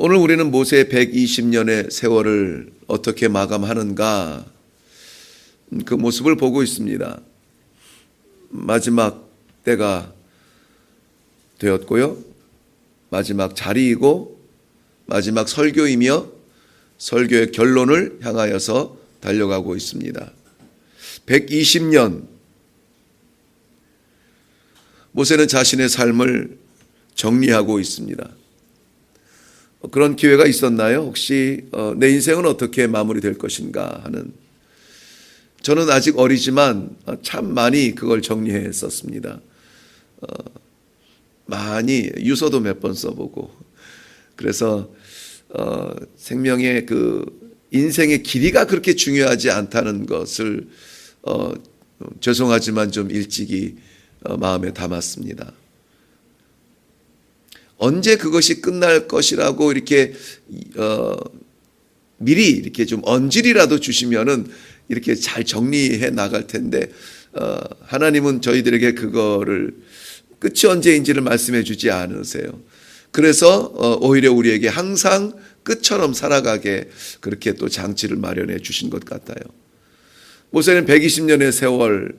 오늘 우리는 모세의 120년의 세월을 어떻게 마감하는가 그 모습을 보고 있습니다. 마지막 때가 되었고요. 마지막 자리이고 마지막 설교이며 설교의 결론을 향하여서 달려가고 있습니다. 120년 모세는 자신의 삶을 정리하고 있습니다. 그런 기회가 있었나요? 혹시 내 인생은 어떻게 마무리될 것인가 하는, 저는 아직 어리지만 참 많이 그걸 정리했었습니다. 많이 유서도 몇 번 써보고, 그래서 생명의 그 인생의 길이가 그렇게 중요하지 않다는 것을 죄송하지만 좀 일찍이 마음에 담았습니다. 언제 그것이 끝날 것이라고 이렇게 미리 이렇게 좀 언질이라도 주시면은 이렇게 잘 정리해 나갈 텐데, 하나님은 저희들에게 그거를 끝이 언제인지를 말씀해 주지 않으세요. 그래서 오히려 우리에게 항상 끝처럼 살아가게 그렇게 또 장치를 마련해 주신 것 같아요. 모세는 120년의 세월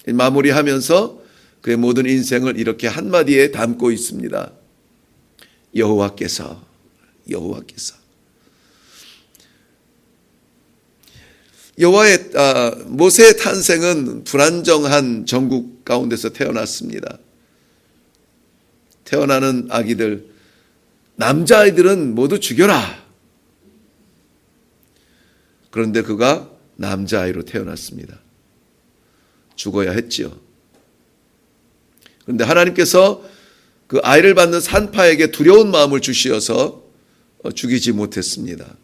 마무리하면서 그의 모든 인생을 이렇게 한마디에 담고 있습니다. 여호와께서 모세의 탄생은 불안정한 정국 가운데서 태어났습니다. 태어나는 아기들, 남자아이들은 모두 죽여라. 그런데 그가 남자아이로 태어났습니다. 죽어야 했지요. 그런데 하나님께서 그 아이를 받는 산파에게 두려운 마음을 주시어서 죽이지 못했습니다.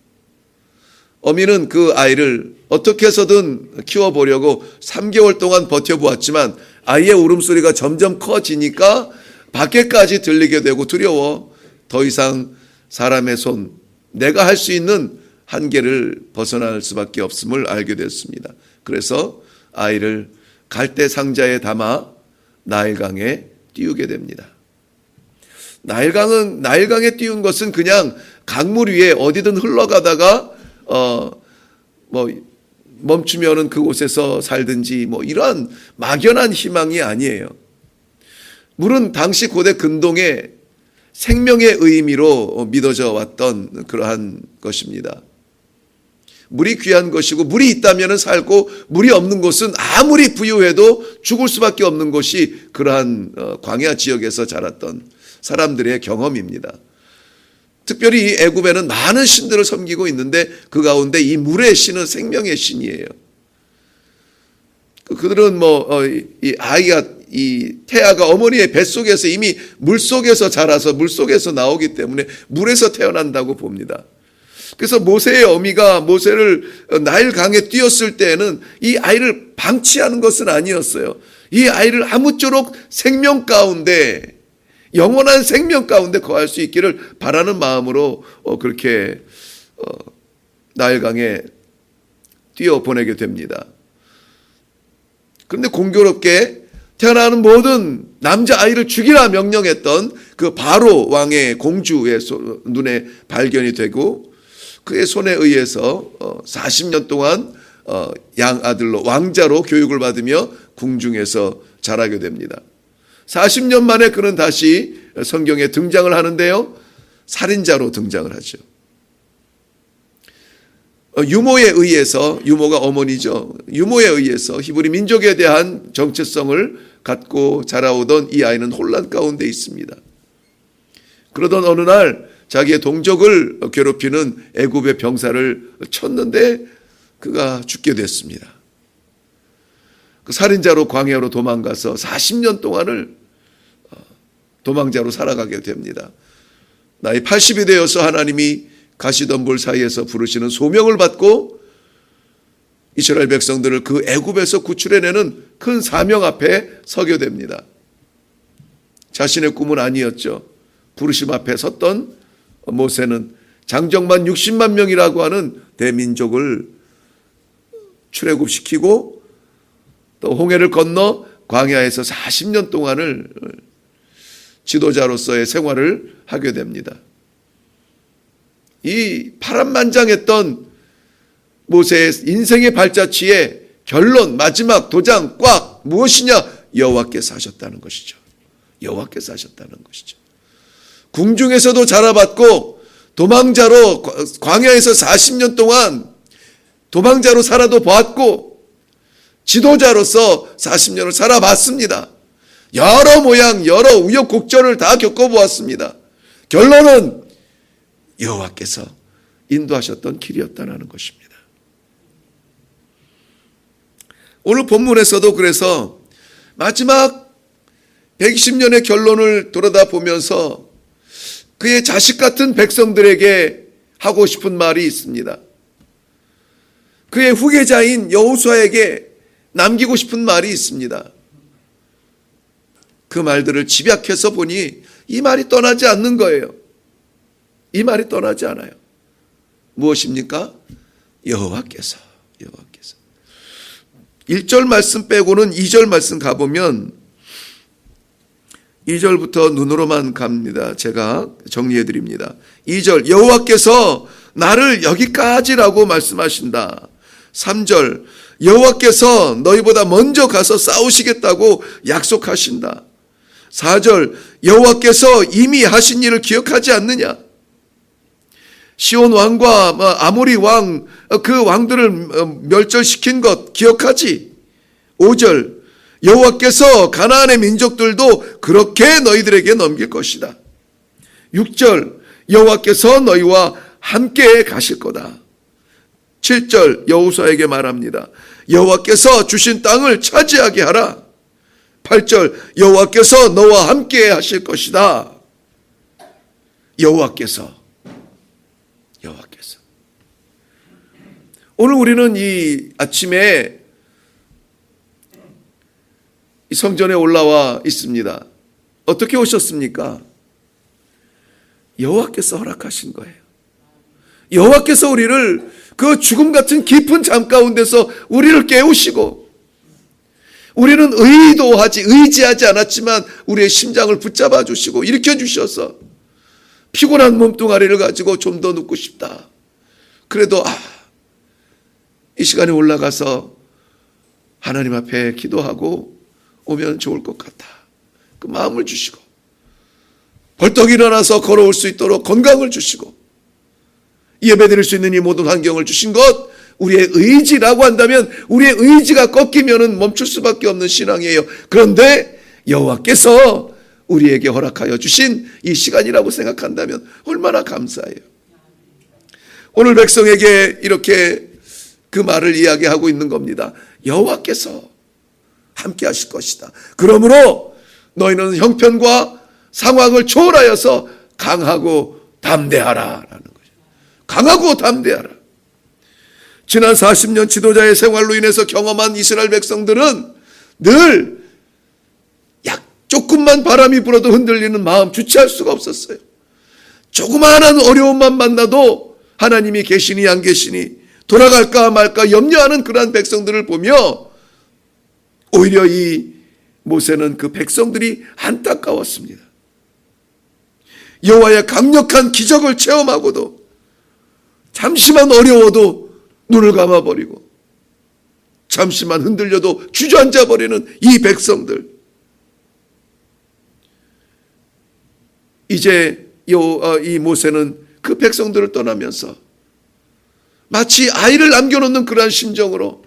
어미는 그 아이를 어떻게 해서든 키워보려고 3개월 동안 버텨보았지만 아이의 울음소리가 점점 커지니까 밖에까지 들리게 되고 두려워 더 이상 사람의 손, 내가 할 수 있는 한계를 벗어날 수밖에 없음을 알게 됐습니다. 그래서 아이를 갈대 상자에 담아 나일강에 띄우게 됩니다. 나일강에 띄운 것은 그냥 강물 위에 어디든 흘러가다가 멈추면은 그곳에서 살든지 이러한 막연한 희망이 아니에요. 물은 당시 고대 근동의 생명의 의미로 믿어져 왔던 그러한 것입니다. 물이 귀한 것이고 물이 있다면 살고 물이 없는 곳은 아무리 부유해도 죽을 수밖에 없는 곳이 그러한 광야 지역에서 자랐던 사람들의 경험입니다. 특별히 애굽에는 많은 신들을 섬기고 있는데 그 가운데 이 물의 신은 생명의 신이에요. 그들은 이 태아가 어머니의 뱃속에서 이미 물속에서 자라서 물속에서 나오기 때문에 물에서 태어난다고 봅니다. 그래서 모세의 어미가 모세를 나일강에 띄웠을 때에는 이 아이를 방치하는 것은 아니었어요. 이 아이를 아무쪼록 생명 가운데, 영원한 생명 가운데 거할 수 있기를 바라는 마음으로 그렇게 나일강에 띄워 보내게 됩니다. 그런데 공교롭게 태어나는 모든 남자아이를 죽이라 명령했던 그 바로 왕의 공주의 눈에 발견이 되고 그의 손에 의해서 40년 동안 양아들로 왕자로 교육을 받으며 궁중에서 자라게 됩니다. 40년 만에 그는 다시 성경에 등장을 하는데요, 살인자로 등장을 하죠. 유모에 의해서, 유모가 어머니죠. 유모에 의해서 히브리 민족에 대한 정체성을 갖고 자라오던 이 아이는 혼란 가운데 있습니다. 그러던 어느 날 자기의 동족을 괴롭히는 애굽의 병사를 쳤는데 그가 죽게 됐습니다. 그 살인자로 광야로 도망가서 40년 동안을 도망자로 살아가게 됩니다. 나이 80이 되어서 하나님이 가시덤불 사이에서 부르시는 소명을 받고 이스라엘 백성들을 그 애굽에서 구출해내는 큰 사명 앞에 서게 됩니다. 자신의 꿈은 아니었죠. 부르심 앞에 섰던 모세는 장정만 60만 명이라고 하는 대민족을 출애굽시키고 또 홍해를 건너 광야에서 40년 동안을 지도자로서의 생활을 하게 됩니다. 이 파란만장했던 모세의 인생의 발자취의 결론, 마지막 도장 꽉 무엇이냐? 여호와께서 하셨다는 것이죠. 여호와께서 하셨다는 것이죠. 궁중에서도 자라봤고 도망자로 광야에서 40년 동안 도망자로 살아도 보았고 지도자로서 40년을 살아봤습니다. 여러 모양 여러 우여곡절을 다 겪어보았습니다. 결론은 여호와께서 인도하셨던 길이었다는 것입니다. 오늘 본문에서도 그래서 마지막 120년의 결론을 돌아다보면서 그의 자식 같은 백성들에게 하고 싶은 말이 있습니다. 그의 후계자인 여호수아에게 남기고 싶은 말이 있습니다. 그 말들을 집약해서 보니 이 말이 떠나지 않는 거예요. 이 말이 떠나지 않아요. 무엇입니까? 여호와께서 1절 말씀 빼고는 2절 말씀 가보면 2절부터 눈으로만 갑니다. 제가 정리해 드립니다. 2절 여호와께서 나를 여기까지라고 말씀하신다. 3절 여호와께서 너희보다 먼저 가서 싸우시겠다고 약속하신다. 4절 여호와께서 이미 하신 일을 기억하지 않느냐. 시온 왕과 아모리 왕 그 왕들을 멸절시킨 것 기억하지. 5절 여호와께서 가나안의 민족들도 그렇게 너희들에게 넘길 것이다. 6절 여호와께서 너희와 함께 가실 거다. 7절 여호수아에게 말합니다. 여호와께서 주신 땅을 차지하게 하라. 8절 여호와께서 너와 함께 하실 것이다. 여호와께서 오늘 우리는 이 아침에 이 성전에 올라와 있습니다. 어떻게 오셨습니까? 여호와께서 허락하신 거예요. 여호와께서 우리를 그 죽음 같은 깊은 잠 가운데서 우리를 깨우시고 우리는 의지하지 않았지만 우리의 심장을 붙잡아 주시고 일으켜 주셔서 피곤한 몸뚱아리를 가지고 좀 더 눕고 싶다. 그래도 이 시간에 올라가서 하나님 앞에 기도하고 오면 좋을 것 같다. 그 마음을 주시고 벌떡 일어나서 걸어올 수 있도록 건강을 주시고 예배드릴 수 있는 이 모든 환경을 주신 것 우리의 의지라고 한다면 우리의 의지가 꺾이면 멈출 수밖에 없는 신앙이에요. 그런데 여호와께서 우리에게 허락하여 주신 이 시간이라고 생각한다면 얼마나 감사해요. 오늘 백성에게 이렇게 그 말을 이야기하고 있는 겁니다. 여호와께서 함께 하실 것이다. 그러므로 너희는 형편과 상황을 초월하여서 강하고 담대하라 라는 거죠. 강하고 담대하라. 지난 40년 지도자의 생활로 인해서 경험한 이스라엘 백성들은 늘 조금만 바람이 불어도 흔들리는 마음 주체할 수가 없었어요. 조그마한 어려움만 만나도 하나님이 계시니 안 계시니 돌아갈까 말까 염려하는 그러한 백성들을 보며 오히려 이 모세는 그 백성들이 안타까웠습니다. 여호와의 강력한 기적을 체험하고도 잠시만 어려워도 눈을 감아버리고 잠시만 흔들려도 주저앉아버리는 이 백성들. 이제 이 모세는 그 백성들을 떠나면서 마치 아이를 남겨놓는 그러한 심정으로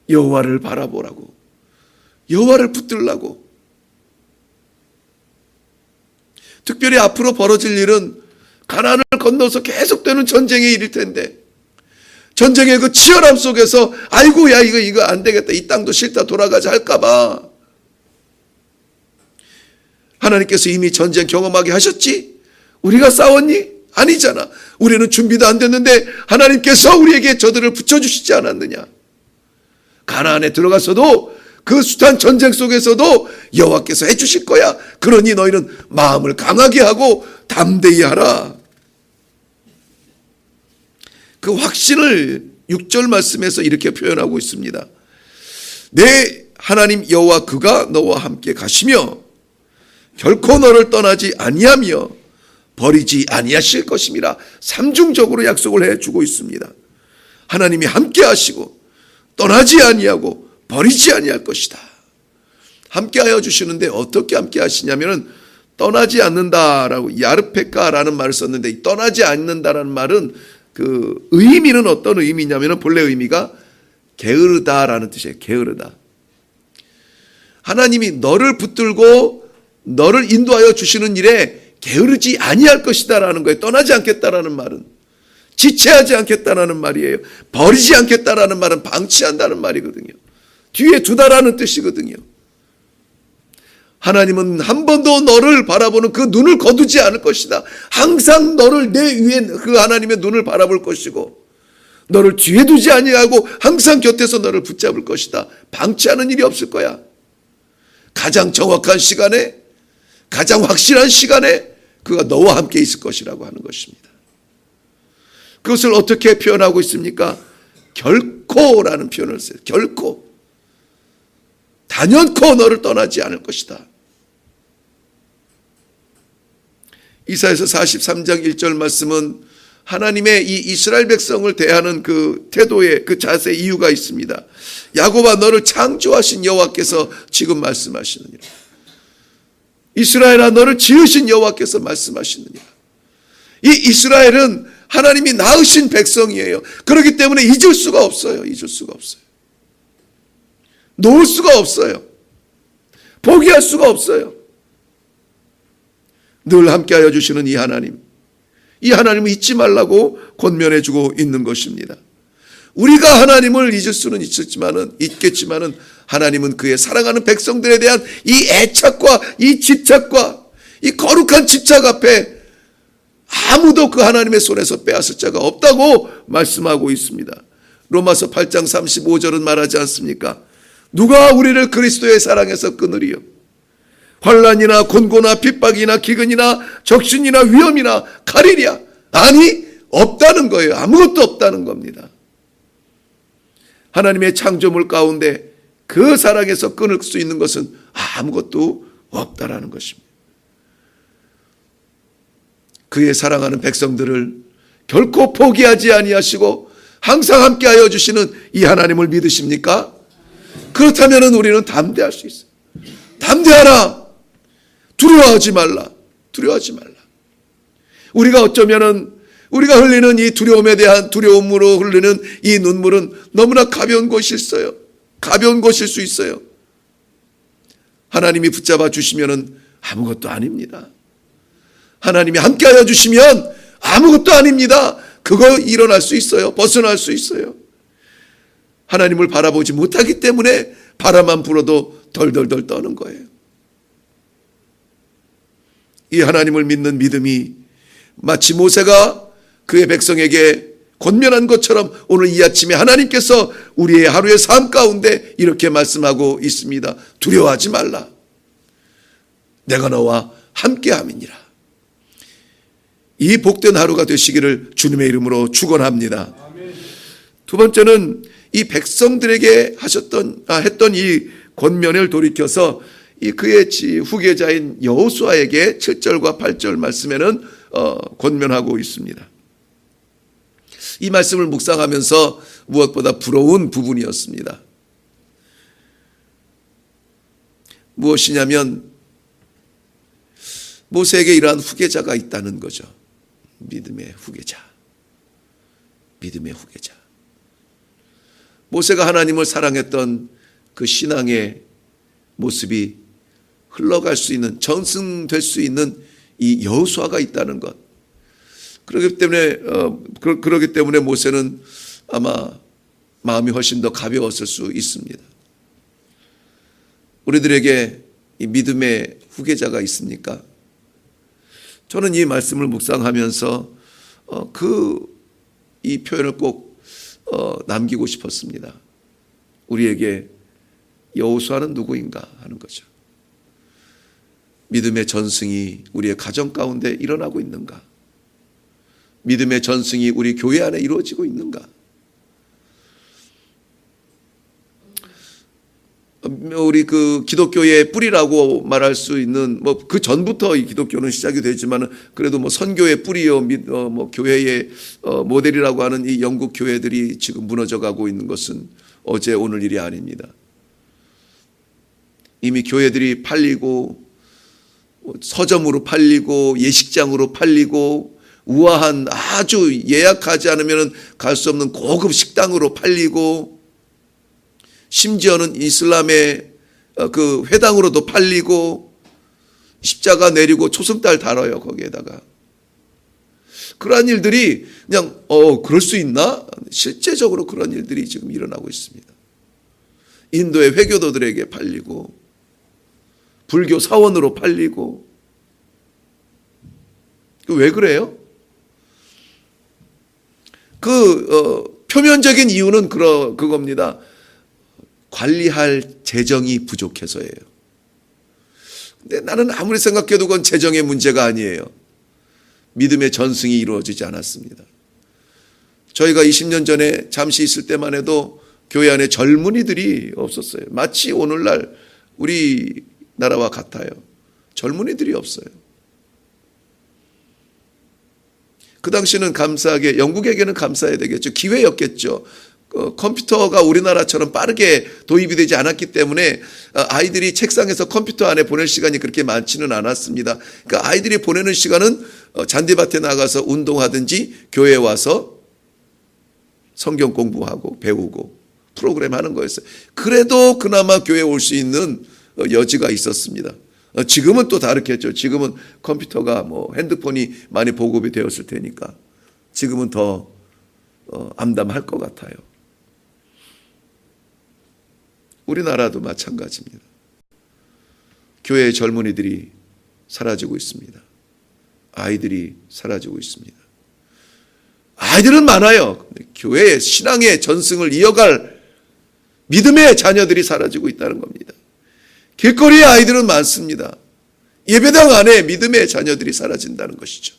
여호와를 바라보라고, 여호와를 붙들라고. 특별히 앞으로 벌어질 일은 가나안을 건너서 계속되는 전쟁의 일일 텐데 전쟁의 그 치열함 속에서 아이고 야 이거 안 되겠다, 이 땅도 싫다, 돌아가자 할까봐 하나님께서 이미 전쟁 경험하게 하셨지? 우리가 싸웠니? 아니잖아. 우리는 준비도 안 됐는데 하나님께서 우리에게 저들을 붙여주시지 않았느냐. 가나안에 들어가서도 그 숱한 전쟁 속에서도 여호와께서 해주실 거야. 그러니 너희는 마음을 강하게 하고 담대히 하라. 그 확신을 6절 말씀에서 이렇게 표현하고 있습니다. 내 하나님 여호와 그가 너와 함께 가시며 결코 너를 떠나지 아니하며 버리지 아니하실 것임이라 삼중적으로 약속을 해주고 있습니다. 하나님이 함께 하시고 떠나지 아니하고 버리지 아니할 것이다. 함께 하여 주시는데 어떻게 함께 하시냐면은 떠나지 않는다라고 야르페카라는 말을 썼는데, 떠나지 않는다라는 말은 그 의미는 어떤 의미냐면은 본래 의미가 게으르다라는 뜻이에요. 게으르다. 하나님이 너를 붙들고 너를 인도하여 주시는 일에 게으르지 아니할 것이다라는 거예요. 떠나지 않겠다라는 말은 지체하지 않겠다라는 말이에요. 버리지 않겠다라는 말은 방치한다는 말이거든요. 뒤에 두다라는 뜻이거든요. 하나님은 한 번도 너를 바라보는 그 눈을 거두지 않을 것이다. 항상 너를 내 위에 그 하나님의 눈을 바라볼 것이고 너를 뒤에 두지 아니하고 항상 곁에서 너를 붙잡을 것이다. 방치하는 일이 없을 거야. 가장 정확한 시간에, 가장 확실한 시간에 그가 너와 함께 있을 것이라고 하는 것입니다. 그것을 어떻게 표현하고 있습니까? 결코라는 표현을 써요. 결코. 단연코 너를 떠나지 않을 것이다. 이사야서 43장 1절 말씀은 하나님의 이 이스라엘 백성을 대하는 그 태도의 그 자세의 이유가 있습니다. 야곱아, 너를 창조하신 여호와께서 지금 말씀하시느니라. 이스라엘아, 너를 지으신 여호와께서 말씀하시느니라. 이 이스라엘은 하나님이 낳으신 백성이에요. 그렇기 때문에 잊을 수가 없어요. 잊을 수가 없어요. 놓을 수가 없어요. 포기할 수가 없어요. 늘 함께하여 주시는 이 하나님, 이 하나님을 잊지 말라고 권면해 주고 있는 것입니다. 우리가 하나님을 잊을 수는 있겠지만은 하나님은 그의 사랑하는 백성들에 대한 이 애착과 이 집착과 이 거룩한 집착 앞에 아무도 그 하나님의 손에서 빼앗을 자가 없다고 말씀하고 있습니다. 로마서 8장 35절은 말하지 않습니까? 누가 우리를 그리스도의 사랑에서 끊으리요? 환난이나 곤고나 핍박이나 기근이나 적신이나 위험이나 칼이랴. 아니, 없다는 거예요. 아무것도 없다는 겁니다. 하나님의 창조물 가운데 그 사랑에서 끊을 수 있는 것은 아무것도 없다라는 것입니다. 그의 사랑하는 백성들을 결코 포기하지 아니하시고 항상 함께하여 주시는 이 하나님을 믿으십니까? 그렇다면 우리는 담대할 수 있어요. 담대하라. 두려워하지 말라. 두려워하지 말라. 우리가 어쩌면은 우리가 흘리는 이 두려움에 대한 두려움으로 흘리는 이 눈물은 너무나 가벼운 것일 있어요. 가벼운 것일 수 있어요. 하나님이 붙잡아 주시면은 아무것도 아닙니다. 하나님이 함께하여 주시면 아무것도 아닙니다. 그거 일어날 수 있어요. 벗어날 수 있어요. 하나님을 바라보지 못하기 때문에 바람만 불어도 덜덜덜 떠는 거예요. 이 하나님을 믿는 믿음이 마치 모세가 그의 백성에게 권면한 것처럼 오늘 이 아침에 하나님께서 우리의 하루의 삶 가운데 이렇게 말씀하고 있습니다. 두려워하지 말라. 내가 너와 함께함이니라. 이 복된 하루가 되시기를 주님의 이름으로 축원합니다. 두 번째는 이 백성들에게 했던 이 권면을 돌이켜서 이 그의 후계자인 여호수아에게 7절과 8절 말씀에는 권면하고 있습니다. 이 말씀을 묵상하면서 무엇보다 부러운 부분이었습니다. 무엇이냐면 모세에게 이러한 후계자가 있다는 거죠. 믿음의 후계자. 믿음의 후계자. 모세가 하나님을 사랑했던 그 신앙의 모습이 흘러갈 수 있는, 전승될 수 있는 이 여호수아가 있다는 것. 그렇기 때문에 모세는 아마 마음이 훨씬 더 가벼웠을 수 있습니다. 우리들에게 이 믿음의 후계자가 있습니까? 저는 이 말씀을 묵상하면서 이 표현을 꼭 남기고 싶었습니다. 우리에게 여호수아는 누구인가 하는 거죠. 믿음의 전승이 우리의 가정 가운데 일어나고 있는가? 믿음의 전승이 우리 교회 안에 이루어지고 있는가? 우리 그 기독교의 뿌리라고 말할 수 있는 뭐 그 전부터 이 기독교는 시작이 되지만은 그래도 뭐 선교의 뿌리요 뭐 교회의 모델이라고 하는 이 영국 교회들이 지금 무너져 가고 있는 것은 어제 오늘 일이 아닙니다. 이미 교회들이 팔리고 서점으로 팔리고 예식장으로 팔리고 우아한 아주 예약하지 않으면 갈 수 없는 고급 식당으로 팔리고 심지어는 이슬람의 그 회당으로도 팔리고 십자가 내리고 초승달 달아요 거기에다가. 그러한 일들이 그냥 그럴 수 있나? 실제적으로 그런 일들이 지금 일어나고 있습니다. 인도의 회교도들에게 팔리고 불교 사원으로 팔리고. 왜 그래요? 표면적인 이유는 그겁니다. 관리할 재정이 부족해서예요. 근데 나는 아무리 생각해도 그건 재정의 문제가 아니에요. 믿음의 전승이 이루어지지 않았습니다. 저희가 20년 전에 잠시 있을 때만 해도 교회 안에 젊은이들이 없었어요. 마치 오늘날 우리나라와 같아요. 젊은이들이 없어요. 그 당시는 감사하게, 영국에게는 감사해야 되겠죠. 기회였겠죠. 컴퓨터가 우리나라처럼 빠르게 도입이 되지 않았기 때문에 아이들이 책상에서 컴퓨터 안에 보낼 시간이 그렇게 많지는 않았습니다. 그러니까 아이들이 보내는 시간은 잔디밭에 나가서 운동하든지 교회에 와서 성경 공부하고 배우고 프로그램 하는 거였어요. 그래도 그나마 교회에 올 수 있는 여지가 있었습니다. 지금은 또 다르겠죠. 지금은 컴퓨터가 뭐 핸드폰이 많이 보급이 되었을 테니까 지금은 더 암담할 것 같아요. 우리나라도 마찬가지입니다. 교회의 젊은이들이 사라지고 있습니다. 아이들이 사라지고 있습니다. 아이들은 많아요. 교회의 신앙의 전승을 이어갈 믿음의 자녀들이 사라지고 있다는 겁니다. 길거리의 아이들은 많습니다. 예배당 안에 믿음의 자녀들이 사라진다는 것이죠.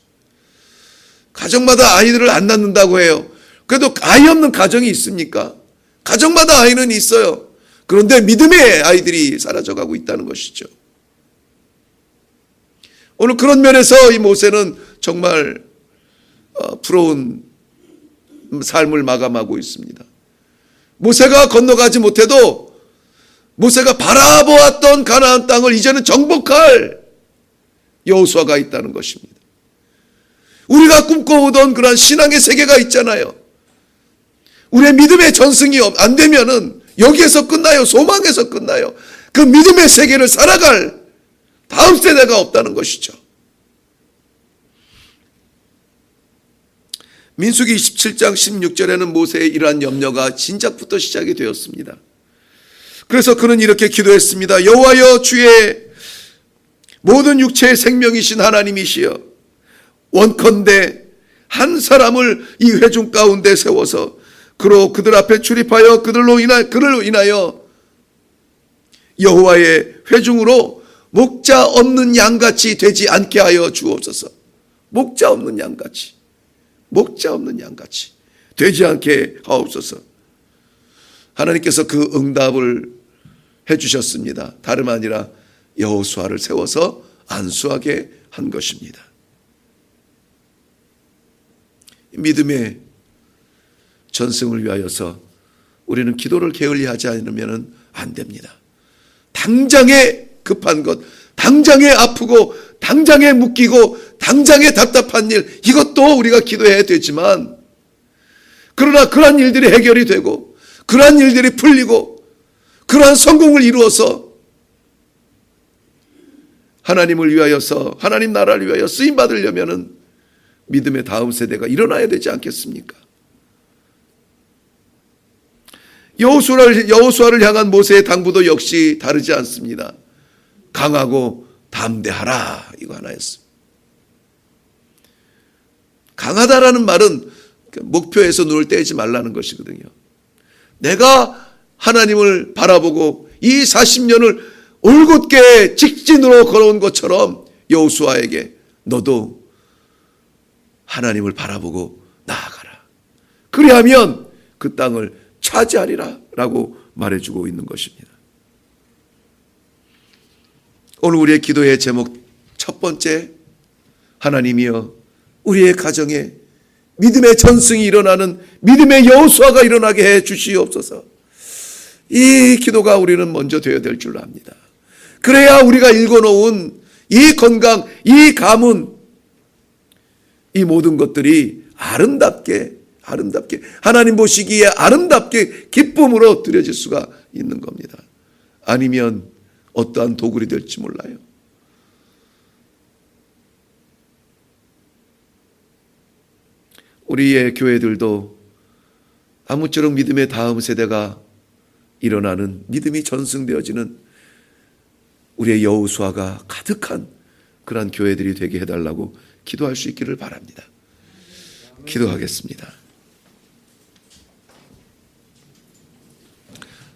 가정마다 아이들을 안 낳는다고 해요. 그래도 아이 없는 가정이 있습니까? 가정마다 아이는 있어요. 그런데 믿음의 아이들이 사라져가고 있다는 것이죠. 오늘 그런 면에서 이 모세는 정말 부러운 삶을 마감하고 있습니다. 모세가 건너가지 못해도 모세가 바라보았던 가나안 땅을 이제는 정복할 여호수아가 있다는 것입니다. 우리가 꿈꿔오던 그런 신앙의 세계가 있잖아요. 우리의 믿음의 전승이 안 되면은 여기에서 끝나요. 소망에서 끝나요. 그 믿음의 세계를 살아갈 다음 세대가 없다는 것이죠. 민수기 27장 16절에는 모세의 이러한 염려가 진작부터 시작이 되었습니다. 그래서 그는 이렇게 기도했습니다. 여호와여, 주의 모든 육체의 생명이신 하나님이시여, 원컨대 한 사람을 이 회중 가운데 세워서 그로 그들 앞에 출입하여 그들로 인하여 여호와의 회중으로 목자 없는 양같이 되지 않게 하여 주옵소서. 목자 없는 양같이 되지 않게 하옵소서. 하나님께서 그 응답을 해주셨습니다. 다름 아니라 여호수아를 세워서 안수하게 한 것입니다. 믿음의 전승을 위하여서 우리는 기도를 게을리하지 않으면 안 됩니다. 당장에 급한 것, 당장에 아프고 당장에 묶이고 당장에 답답한 일, 이것도 우리가 기도해야 되지만, 그러나 그러한 일들이 해결이 되고 그러한 일들이 풀리고 그러한 성공을 이루어서 하나님을 위하여서, 하나님 나라를 위하여 쓰임 받으려면은 믿음의 다음 세대가 일어나야 되지 않겠습니까? 여호수아를 향한 모세의 당부도 역시 다르지 않습니다. 강하고 담대하라, 이거 하나였습니다. 강하다라는 말은 목표에서 눈을 떼지 말라는 것이거든요. 내가 하나님을 바라보고 이 40년을 올곧게 직진으로 걸어온 것처럼 여호수아에게 너도 하나님을 바라보고 나아가라. 그리하면 그 땅을 차지하리라 라고 말해주고 있는 것입니다. 오늘 우리의 기도의 제목 첫 번째, 하나님이여 우리의 가정에 믿음의 전승이 일어나는 믿음의 여호수아가 일어나게 해 주시옵소서. 이 기도가 우리는 먼저 되어야 될 줄 압니다. 그래야 우리가 읽어놓은 이 건강, 이 가문, 이 모든 것들이 아름답게 하나님 보시기에 아름답게 기쁨으로 드려질 수가 있는 겁니다. 아니면 어떠한 도굴이 될지 몰라요. 우리의 교회들도 아무쪼록 믿음의 다음 세대가 일어나는, 믿음이 전승되어지는 우리의 여호수아가 가득한 그러한 교회들이 되게 해달라고 기도할 수 있기를 바랍니다. 기도하겠습니다.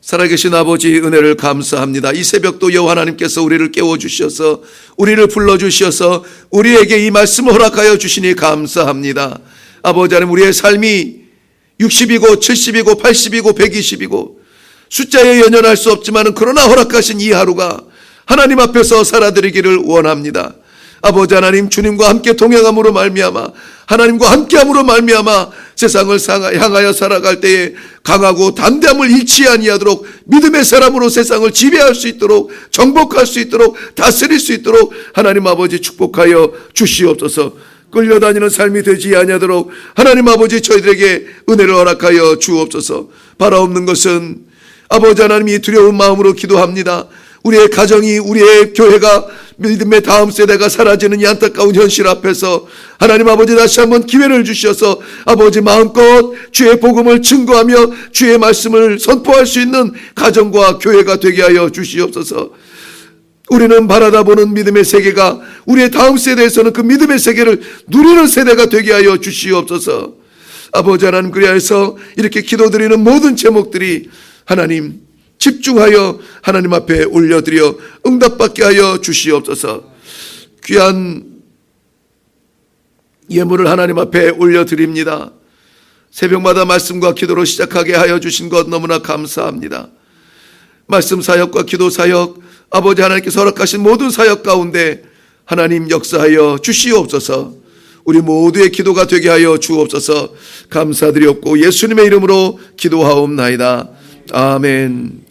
살아계신 아버지, 은혜를 감사합니다. 이 새벽도 여호와 하나님께서 우리를 깨워주셔서, 우리를 불러주셔서 우리에게 이 말씀을 허락하여 주시니 감사합니다. 아버지 하나님, 우리의 삶이 60이고 70이고 80이고 120이고 숫자에 연연할 수 없지만 그러나 허락하신 이 하루가 하나님 앞에서 살아드리기를 원합니다. 아버지 하나님, 주님과 함께 동행함으로 말미암아, 하나님과 함께함으로 말미암아 세상을 향하여 살아갈 때에 강하고 담대함을 잃지 아니하도록 믿음의 사람으로 세상을 지배할 수 있도록, 정복할 수 있도록, 다스릴 수 있도록 하나님 아버지 축복하여 주시옵소서. 끌려다니는 삶이 되지 아니하도록 하나님 아버지 저희들에게 은혜를 허락하여 주옵소서. 바라옵는 것은 아버지 하나님이 두려운 마음으로 기도합니다. 우리의 가정이, 우리의 교회가, 믿음의 다음 세대가 사라지는 이 안타까운 현실 앞에서 하나님 아버지 다시 한번 기회를 주셔서 아버지 마음껏 주의 복음을 증거하며 주의 말씀을 선포할 수 있는 가정과 교회가 되게 하여 주시옵소서. 우리는 바라다 보는 믿음의 세계가 우리의 다음 세대에서는 그 믿음의 세계를 누리는 세대가 되게 하여 주시옵소서. 아버지 하나님, 그리하여서 이렇게 기도드리는 모든 제목들이 하나님 집중하여 하나님 앞에 올려드려 응답받게 하여 주시옵소서. 귀한 예물을 하나님 앞에 올려드립니다. 새벽마다 말씀과 기도로 시작하게 하여 주신 것 너무나 감사합니다. 말씀 사역과 기도 사역, 아버지 하나님께서 허락하신 모든 사역 가운데 하나님 역사하여 주시옵소서. 우리 모두의 기도가 되게 하여 주옵소서. 감사드렸고 예수님의 이름으로 기도하옵나이다. 아멘.